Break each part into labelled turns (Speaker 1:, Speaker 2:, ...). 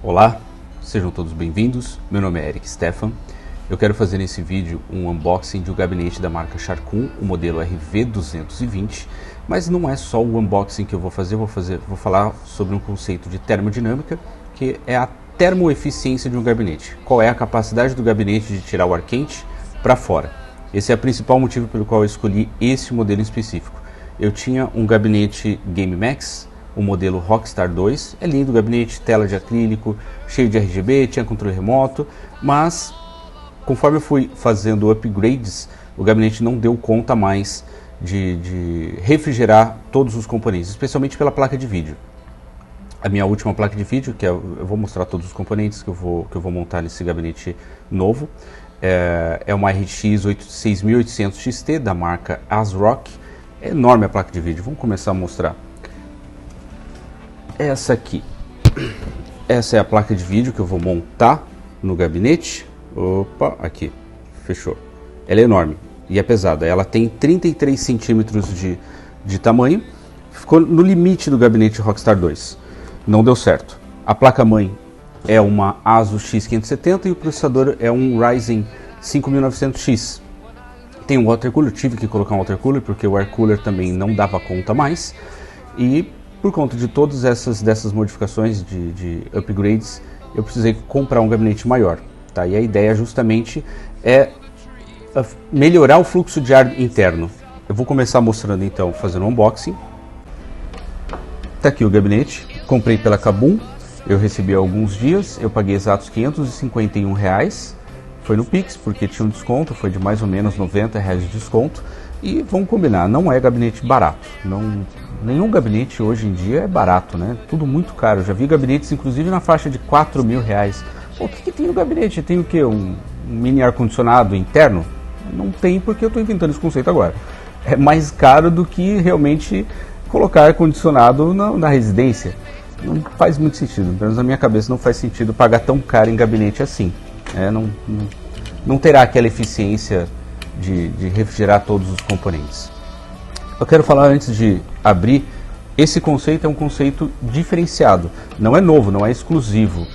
Speaker 1: Olá, sejam todos bem-vindos. Meu nome é Eric Stefan. Eu quero fazer nesse vídeo um unboxing de um gabinete da marca Charcun, o modelo RV220, mas não é só o unboxing que eu vou fazer, vou falar sobre um conceito de termodinâmica, que é a termoeficiência de um gabinete. Qual é a capacidade do gabinete de tirar o ar quente para fora? Esse é o principal motivo pelo qual eu escolhi esse modelo em específico. Eu tinha um gabinete GameMax, o modelo Rockstar 2, é lindo o gabinete, tela de acrílico, cheio de RGB, tinha controle remoto, mas conforme eu fui fazendo upgrades, o gabinete não deu conta mais de refrigerar todos os componentes, especialmente pela placa de vídeo. A minha última placa de vídeo, que eu vou mostrar todos os componentes que eu vou montar nesse gabinete novo, é uma RX 6800 XT da marca ASRock. É enorme a placa de vídeo, vamos começar a mostrar. Essa aqui, essa é a placa de vídeo que eu vou montar no gabinete. Opa, aqui, fechou. Ela é enorme e é pesada, ela tem 33 centímetros de tamanho. Ficou no limite do gabinete Rockstar 2, não deu certo. A placa-mãe é uma ASUS X570 e o processador é um Ryzen 5900X. Tem um water cooler, tive que colocar um water cooler porque o air cooler também não dava conta mais. E por conta de todas dessas modificações de upgrades, eu precisei comprar um gabinete maior. Tá? E a ideia justamente é melhorar o fluxo de ar interno. Eu vou começar mostrando então, fazendo um unboxing. Tá aqui o gabinete, comprei pela Kabum, eu recebi há alguns dias, eu paguei exatos R$551. Foi no Pix, porque tinha um desconto, foi de mais ou menos R$90 de desconto. E vamos combinar, não é gabinete barato. Nenhum gabinete hoje em dia é barato, né? Tudo muito caro. Eu já vi gabinetes, inclusive, na faixa de R$4.000. Pô, o que tem no gabinete? Tem o quê? Um mini ar-condicionado interno? Não tem, porque eu estou inventando esse conceito agora. É mais caro do que realmente colocar ar-condicionado na residência. Não faz muito sentido. Pelo menos na minha cabeça não faz sentido pagar tão caro em gabinete assim. Não terá aquela eficiência de refrigerar todos os componentes. Eu quero falar antes de abrir, esse conceito é um conceito diferenciado, não é novo, não é exclusivo.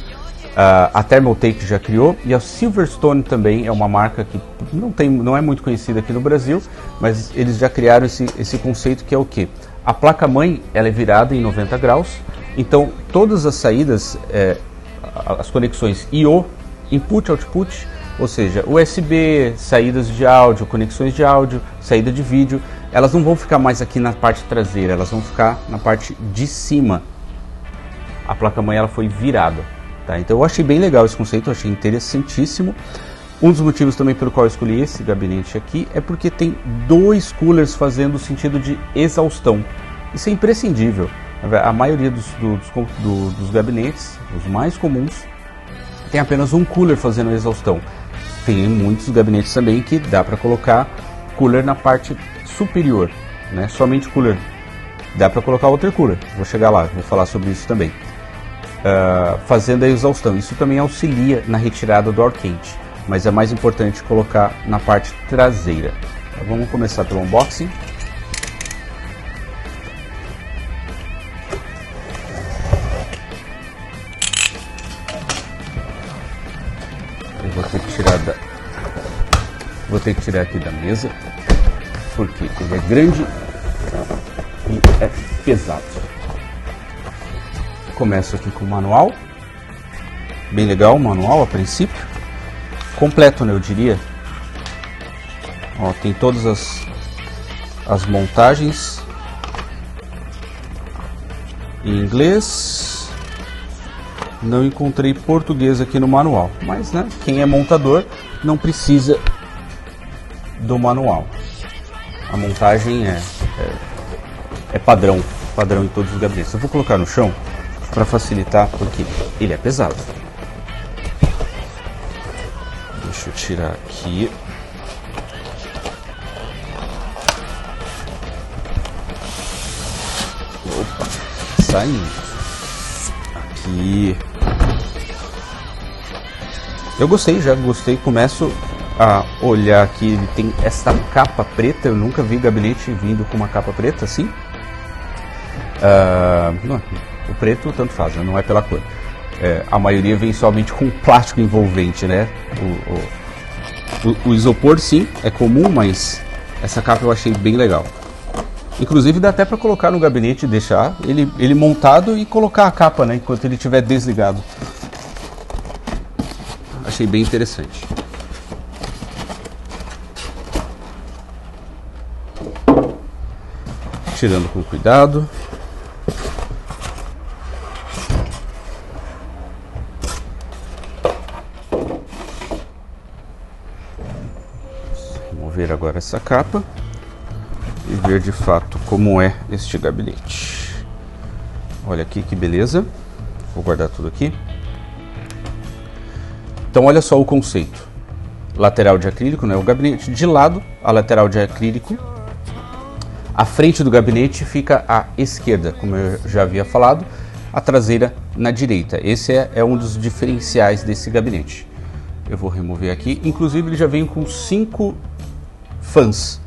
Speaker 1: A Thermaltake já criou e a Silverstone também é uma marca que não é muito conhecida aqui no Brasil, mas eles já criaram esse conceito que é o que? A placa-mãe ela é virada em 90 graus, então todas as saídas, as conexões I/O, Input-Output, ou seja, USB, saídas de áudio, conexões de áudio, saída de vídeo, elas não vão ficar mais aqui na parte traseira, elas vão ficar na parte de cima. A placa-mãe ela foi virada, tá? Então eu achei bem legal esse conceito, eu achei interessantíssimo. Um dos motivos também pelo qual eu escolhi esse gabinete aqui é porque tem dois coolers fazendo sentido de exaustão. Isso é imprescindível. A maioria dos gabinetes, os mais comuns, tem apenas um cooler fazendo exaustão. Tem muitos gabinetes também que dá para colocar cooler na parte superior, né? Somente cooler. Dá para colocar water cooler. Vou chegar lá, vou falar sobre isso também. Fazendo a exaustão. Isso também auxilia na retirada do ar quente, mas é mais importante colocar na parte traseira. Então, vamos começar pelo unboxing. Eu vou ter que tirar aqui da mesa, porque ele é grande e é pesado. Começo aqui com o manual, bem legal o manual a princípio, completo, né, eu diria. Ó, tem todas as montagens em inglês. Não encontrei português aqui no manual, mas né, quem é montador não precisa do manual. A montagem é padrão em todos os gabinetes. Eu vou colocar no chão para facilitar, porque ele é pesado. Deixa eu tirar aqui. Opa, saindo. Aqui. Eu gostei, começo a olhar aqui, ele tem essa capa preta, eu nunca vi gabinete vindo com uma capa preta assim. Não, o preto tanto faz, não é pela cor. a maioria vem somente com plástico envolvente, né? O isopor sim é comum, mas essa capa eu achei bem legal. Inclusive dá até para colocar no gabinete e deixar ele montado e colocar a capa, né, enquanto ele estiver desligado. Achei bem interessante. Tirando com cuidado. Vamos ver agora essa capa e ver de fato como é este gabinete. Olha aqui que beleza. Vou guardar tudo aqui. Então olha só o conceito. Lateral de acrílico, né? O gabinete de lado, a lateral de acrílico. A frente do gabinete fica à esquerda, como eu já havia falado, a traseira na direita. Esse é um dos diferenciais desse gabinete. Eu vou remover aqui. Inclusive ele já vem com 5 fãs.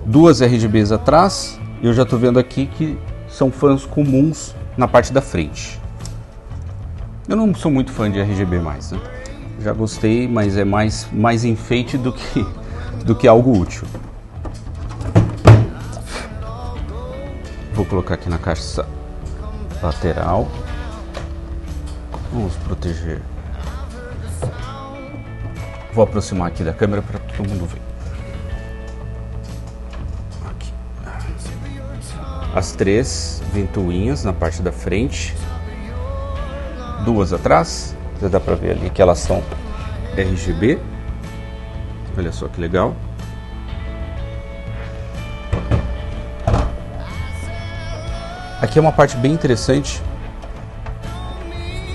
Speaker 1: 2 RGBs atrás. E eu já estou vendo aqui que são fãs comuns na parte da frente. Eu não sou muito fã de RGB mais, né? Já gostei, mas é mais enfeite do que algo útil. Vou colocar aqui na caixa lateral. Vamos proteger. Vou aproximar aqui da câmera para todo mundo ver. Aqui. As 3 ventoinhas na parte da frente. 2 atrás. Já dá para ver ali que elas são RGB. Olha só que legal. Aqui é uma parte bem interessante.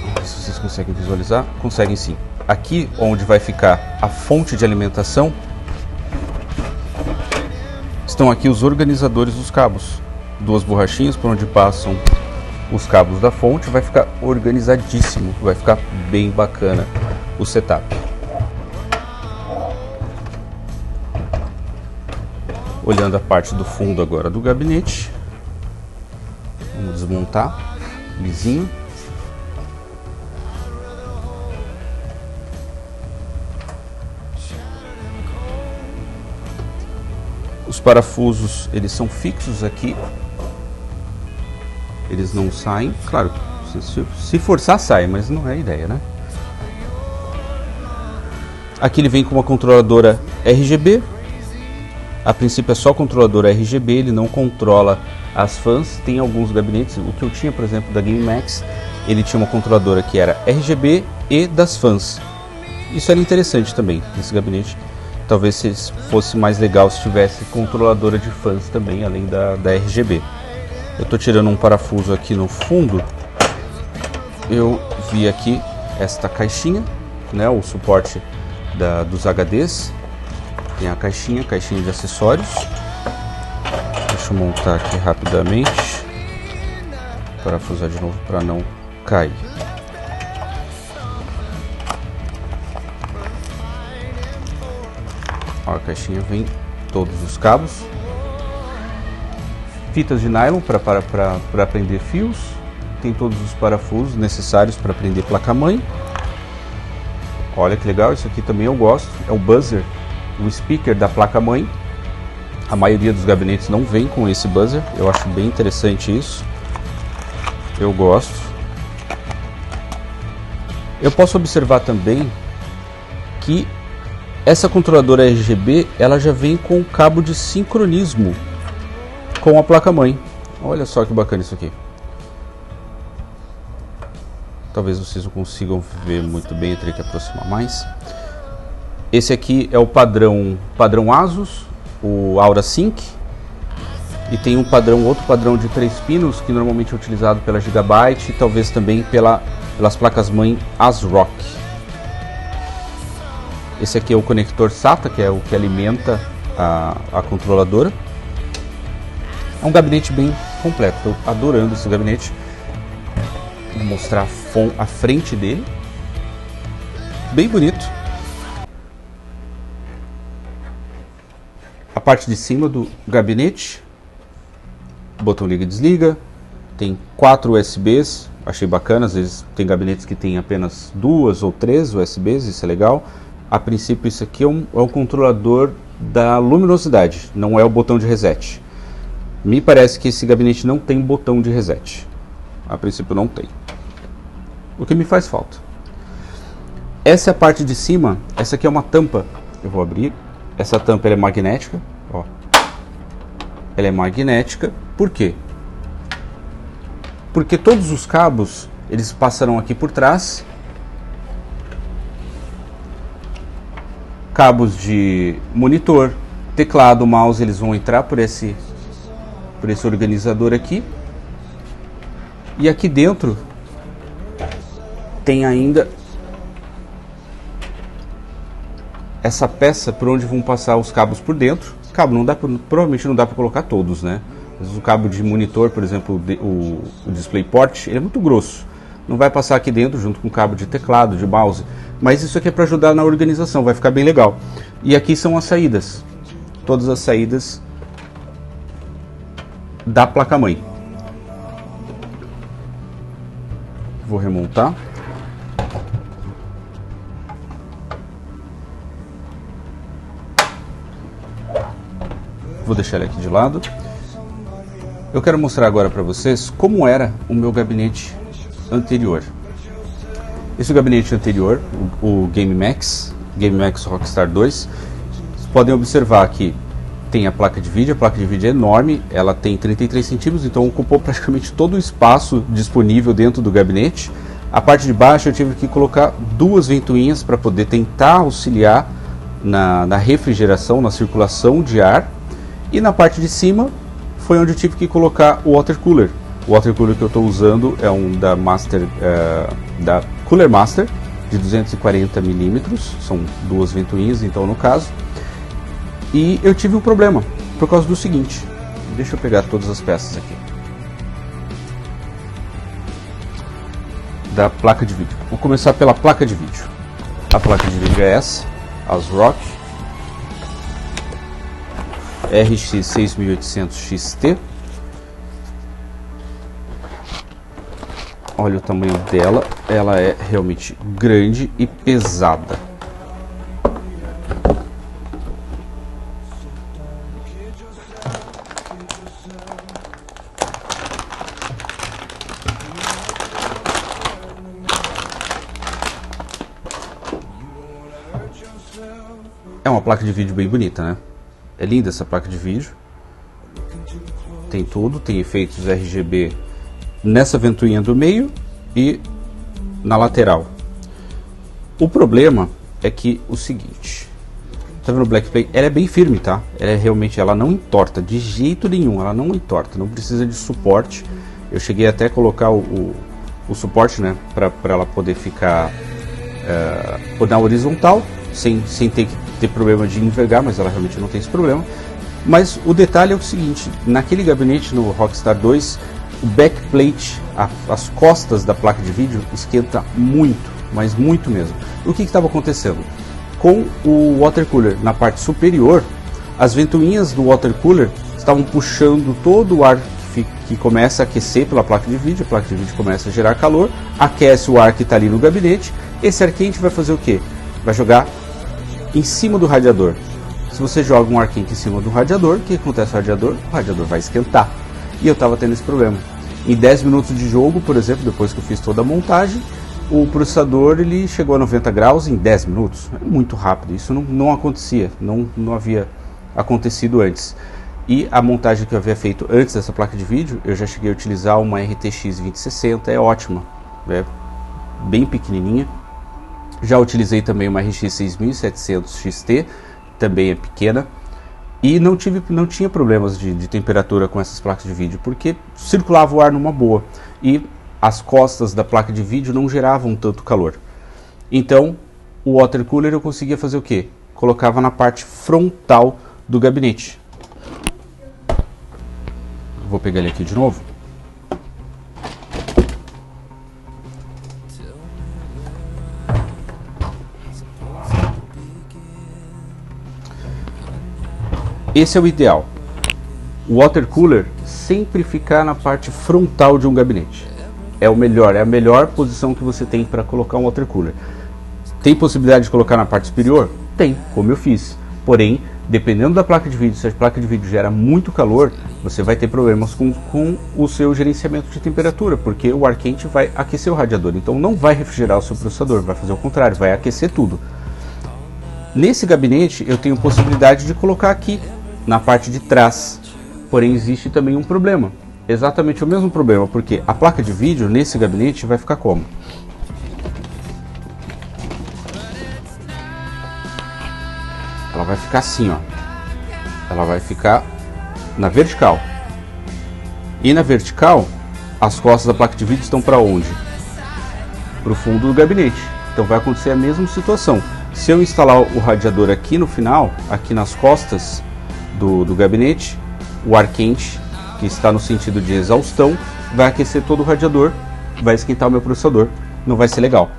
Speaker 1: Vamos ver se vocês conseguem visualizar. Conseguem sim. Aqui onde vai ficar a fonte de alimentação, estão aqui os organizadores dos cabos. 2 borrachinhas por onde passam os cabos da fonte. Vai ficar organizadíssimo. Vai ficar bem bacana o setup. Olhando a parte do fundo agora do gabinete. Vamos desmontar, lisinho. Os parafusos, eles são fixos aqui. Eles não saem. Claro, se forçar sai, mas não é a ideia, né? Aqui ele vem com uma controladora RGB. A princípio é só controladora RGB, ele não controla as fãs. Tem alguns gabinetes, o que eu tinha, por exemplo, da GameMax, ele tinha uma controladora que era RGB e das fãs. Isso era interessante também, nesse gabinete. Talvez fosse mais legal se tivesse controladora de fãs também, além da RGB. Eu estou tirando um parafuso aqui no fundo. Eu vi aqui esta caixinha, né, o suporte dos HDs. Tem a caixinha de acessórios. Deixa eu montar aqui rapidamente. Parafusar de novo para não cair. Ó, a caixinha vem todos os cabos. Fitas de nylon para prender fios. Tem todos os parafusos necessários para prender placa-mãe. Olha que legal, isso aqui também eu gosto. É o buzzer, o speaker da placa-mãe. A maioria dos gabinetes não vem com esse buzzer. Eu acho bem interessante isso. Eu gosto. Eu posso observar também que essa controladora RGB, ela já vem com cabo de sincronismo com a placa-mãe. Olha só que bacana isso aqui. Talvez vocês não consigam ver muito bem, eu teria que aproximar mais. Esse aqui é o padrão ASUS, o AuraSync. E tem outro padrão de 3 pinos, que normalmente é utilizado pela Gigabyte e talvez também pelas placas-mãe ASRock. Esse aqui é o conector SATA, que é o que alimenta a controladora. É um gabinete bem completo, estou adorando esse gabinete. Vou mostrar a frente dele. Bem bonito. A parte de cima do gabinete. Botão liga e desliga. Tem 4 USBs. achei bacana. Às vezes tem gabinetes que tem apenas 2 ou 3 USBs, isso é legal. A princípio isso aqui é um controlador da luminosidade, não é o botão de reset. Me parece que esse gabinete não tem botão de reset. A princípio não tem. O que me faz falta. Essa é a parte de cima. Essa aqui é uma tampa. Eu vou abrir. Essa tampa ela é magnética. Ó. Ela é magnética. Por quê? Porque todos os cabos eles passarão aqui por trás. Cabos de monitor, teclado, mouse, eles vão entrar por esse organizador aqui. E aqui dentro tem ainda essa peça por onde vão passar os cabos por dentro. Cabo não dá provavelmente não dá para colocar todos, né? Às vezes o cabo de monitor, por exemplo, o DisplayPort, ele é muito grosso. Não vai passar aqui dentro junto com o cabo de teclado, de mouse. Mas isso aqui é para ajudar na organização, vai ficar bem legal. E aqui são as saídas. Todas as saídas da placa-mãe. Vou remontar. Vou deixar ele aqui de lado. Eu quero mostrar agora para vocês como era o meu gabinete anterior. Esse gabinete anterior, o GameMax Rockstar 2, vocês podem observar que tem a placa de vídeo é enorme, ela tem 33 centímetros, então ocupou praticamente todo o espaço disponível dentro do gabinete. A parte de baixo eu tive que colocar 2 ventoinhas para poder tentar auxiliar na refrigeração, na circulação de ar. E na parte de cima foi onde eu tive que colocar o water cooler. O water cooler que eu estou usando é um da Cooler Master de 240 milímetros, são 2 ventoinhas então no caso. E eu tive um problema por causa do seguinte, deixa eu pegar todas as peças aqui da placa de vídeo. Vou começar pela placa de vídeo. A placa de vídeo é essa, ASRock RX 6800 XT. Olha o tamanho dela, ela é realmente grande e pesada. É uma placa de vídeo bem bonita, né? É linda essa placa de vídeo. Tem tudo, tem efeitos RGB nessa ventoinha do meio e na lateral. O problema é que o seguinte, tá vendo o Black Play? Ela é bem firme, tá? Ela é realmente, ela não entorta de jeito nenhum, ela não entorta, não precisa de suporte. Eu cheguei até a colocar o suporte, né, para ela poder ficar na horizontal, sem ter que ter problema de envergar, mas ela realmente não tem esse problema. Mas o detalhe é o seguinte, naquele gabinete no Rockstar 2, o backplate, as costas da placa de vídeo esquenta muito, mas muito mesmo. O que estava acontecendo? Com o water cooler na parte superior, as ventoinhas do water cooler estavam puxando todo o ar que começa a aquecer pela placa de vídeo. A placa de vídeo começa a gerar calor, aquece o ar que está ali no gabinete. Esse ar quente vai fazer o que? Vai jogar em cima do radiador. Se você joga um ar quente em cima do radiador, o que acontece com o radiador? O radiador vai esquentar. E eu estava tendo esse problema. Em 10 minutos de jogo, por exemplo, depois que eu fiz toda a montagem, o processador ele chegou a 90 graus em 10 minutos. É muito rápido, isso não acontecia, não havia acontecido antes. E a montagem que eu havia feito antes dessa placa de vídeo, eu já cheguei a utilizar uma RTX 2060, é ótima, é bem pequenininha. Já utilizei também uma RX 6700 XT, também é pequena. E não tinha problemas de temperatura com essas placas de vídeo, porque circulava o ar numa boa. E as costas da placa de vídeo não geravam tanto calor. Então, o water cooler eu conseguia fazer o quê? Colocava na parte frontal do gabinete. Vou pegar ele aqui de novo. Esse é o ideal. O water cooler sempre ficar na parte frontal de um gabinete. é o melhor, é a melhor posição que você tem para colocar um water cooler. Tem possibilidade de colocar na parte superior? Tem, como eu fiz. Porém, dependendo da placa de vídeo, se a placa de vídeo gera muito calor, você vai ter problemas com o seu gerenciamento de temperatura, porque o ar quente vai aquecer o radiador, então não vai refrigerar o seu processador, vai fazer o contrário, vai aquecer tudo. Nesse gabinete eu tenho possibilidade de colocar aqui, na parte de trás, porém existe também um problema, exatamente o mesmo problema, porque a placa de vídeo nesse gabinete vai ficar como? Ela vai ficar assim, ó. Ela vai ficar na vertical. E na vertical, as costas da placa de vídeo estão para onde? Para o fundo do gabinete. Então vai acontecer a mesma situação. Se eu instalar o radiador aqui no final, aqui nas costas do gabinete, o ar quente, que está no sentido de exaustão, vai aquecer todo o radiador, vai esquentar o meu processador. Não vai ser legal.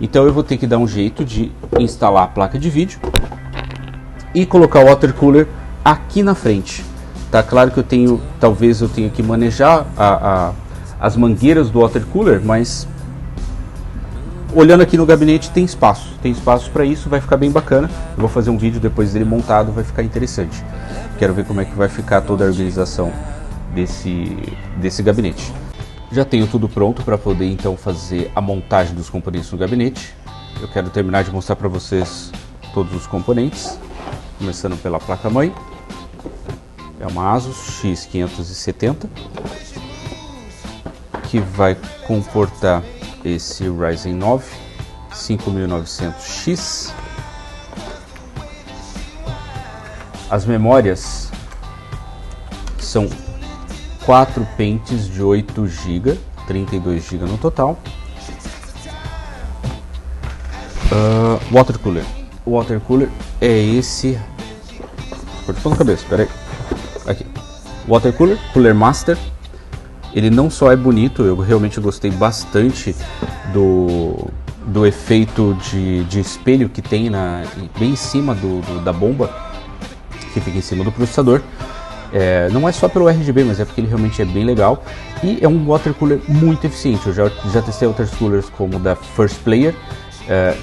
Speaker 1: Então eu vou ter que dar um jeito de instalar a placa de vídeo e colocar o water cooler aqui na frente. Tá claro que talvez eu tenha que manejar as mangueiras do water cooler, mas olhando aqui no gabinete tem espaço para isso, vai ficar bem bacana. Eu vou fazer um vídeo depois dele montado, vai ficar interessante. Quero ver como é que vai ficar toda a organização desse gabinete. Já tenho tudo pronto para poder então fazer a montagem dos componentes no gabinete. Eu quero terminar de mostrar para vocês todos os componentes. Começando pela placa-mãe, é uma Asus X570, que vai comportar esse Ryzen 9 5900X. As memórias são 4 pentes de 8 GB, 32 GB no total. Water cooler. O water cooler é esse. Cortou na cabeça, peraí. Aqui. Water cooler, Cooler Master. Ele não só é bonito, eu realmente gostei bastante do efeito de espelho que tem bem em cima da bomba, que fica em cima do processador. Não é só pelo RGB, mas é porque ele realmente é bem legal. E é um water cooler muito eficiente. Eu já testei outros coolers como o da First Player.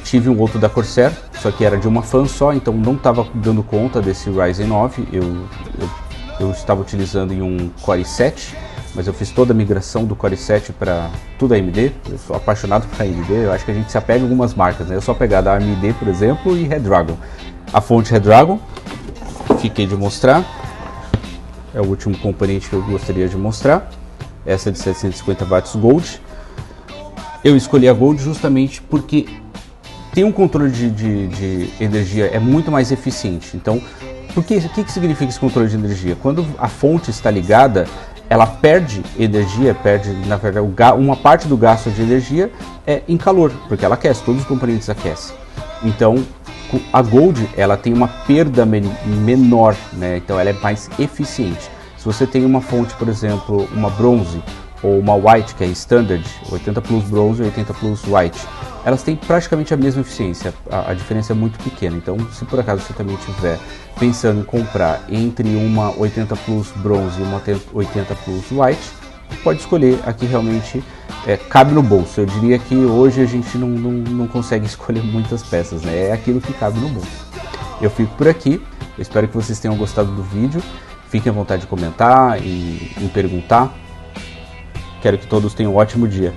Speaker 1: Tive um outro da Corsair, só que era de uma fan só, então não estava dando conta desse Ryzen 9. Eu estava utilizando em um Core i7, mas eu fiz toda a migração do Core i7 para tudo AMD. Eu sou apaixonado por AMD, eu acho que a gente se apega a algumas marcas, né? Eu sou apegado a AMD, por exemplo, e Redragon. A fonte Redragon, fiquei de mostrar, é o último componente que eu gostaria de mostrar. Essa é de 750 watts Gold. Eu escolhi a Gold justamente porque tem um controle de energia, é muito mais eficiente. Então, o que significa esse controle de energia? Quando a fonte está ligada, ela perde energia, na verdade, uma parte do gasto de energia é em calor, porque ela aquece, todos os componentes aquecem. Então, a Gold, ela tem uma perda menor, né? Então ela é mais eficiente. Se você tem uma fonte, por exemplo, uma bronze, ou uma white, que é standard, 80 plus bronze e 80 plus white, elas têm praticamente a mesma eficiência, a diferença é muito pequena. Então, se por acaso você também estiver pensando em comprar entre uma 80 plus bronze e uma 80 plus white, pode escolher, aqui realmente cabe no bolso. Eu diria que hoje a gente não consegue escolher muitas peças, né? É aquilo que cabe no bolso. Eu fico por aqui, eu espero que vocês tenham gostado do vídeo, fiquem à vontade de comentar e perguntar. Quero que todos tenham um ótimo dia.